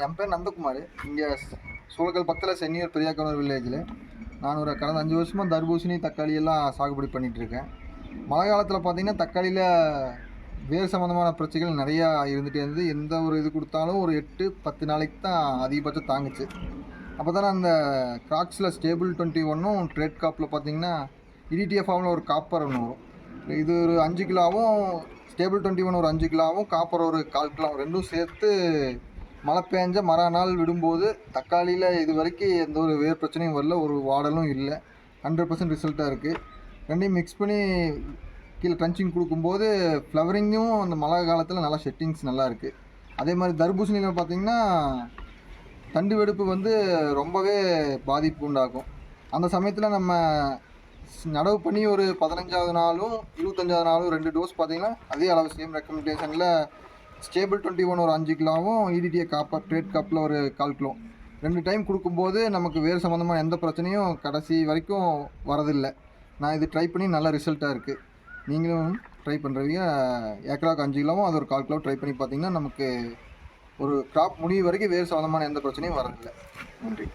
என் பேர் நந்தகுமார். இங்கே சூளக்கல் பக்கத்தில் சென்னியூர் பெரியாக்கனூர் வில்லேஜில் நான் கடந்த 5 வருஷமாக தர்பூசணி தக்காளி எல்லாம் சாகுபடி பண்ணிகிட்ருக்கேன். மழை காலத்தில் பார்த்திங்கன்னா தக்காளியில் வேர் சம்மந்தமான பிரச்சனைகள் நிறையா இருந்துகிட்டே இருந்தது. எந்த ஒரு இது கொடுத்தாலும் ஒரு 8-10 நாளைக்கு தான் அதிகபட்சம் தாங்குச்சு. அப்போ தானே அந்த கிராக்ஸில் ஸ்டேபிள் 21ம் ட்ரேட் காப்பில் பார்த்திங்கன்னா இடிடிஎஃப்ஆவில் ஒரு காப்பர் ஒன்று வரும். இது ஒரு 5 கிலோவும் ஸ்டேபிள் 21 ஒரு 5 கிலோவும் காப்பர் ஒரு 1/4 கிலோ ரெண்டும் சேர்த்து மழை பெஞ்ச மறுநாள் விடும்போது தக்காளியில் இது வரைக்கும் எந்த ஒரு வேர் பிரச்சனையும் வரல, ஒரு வாடலும் இல்லை. 100% ரிசல்ட்டாக இருக்குது. ரெண்டையும் மிக்ஸ் பண்ணி கீழே ட்ரன்ச்சிங் கொடுக்கும்போது ஃப்ளவரிங்கும் அந்த மழை காலத்தில் நல்லா செட்டிங்ஸ் நல்லா இருக்குது. அதே மாதிரி தர்பூசணியில் பார்த்திங்கன்னா தண்டு வெடிப்பு ரொம்பவே பாதிப்பு உண்டாகும். அந்த சமயத்தில் நம்ம நடவு பண்ணி ஒரு 15ஆவது நாளும் 25ஆவது நாளும் 2 டோஸ் பார்த்திங்கன்னா அதே அளவு சேம் ரெக்கமெண்டேஷனில் ஸ்டேபிள் 21 ஒரு 5 கிலோவும் இடிடிஏ காப்பர் ட்ரேட் காப்பில் ஒரு 1/4 கிலோ 2 டைம் கொடுக்கும்போது நமக்கு வேறு சம்மந்தமான எந்த பிரச்சனையும் கடைசி வரைக்கும் வரதில்லை. நான் இது ட்ரை பண்ணி நல்ல ரிசல்ட்டாக இருக்குது. நீங்களும் ட்ரை பண்ணுறவங்க ஏக்கராவுக்கு 5 கிலோவும் அது ஒரு 1/4 கிலோ ட்ரை பண்ணி பார்த்திங்கன்னா நமக்கு ஒரு கிராப் முடிவு வரைக்கும் வேறு சம்மந்தமான எந்த பிரச்சனையும் வரதில்லை. நன்றி.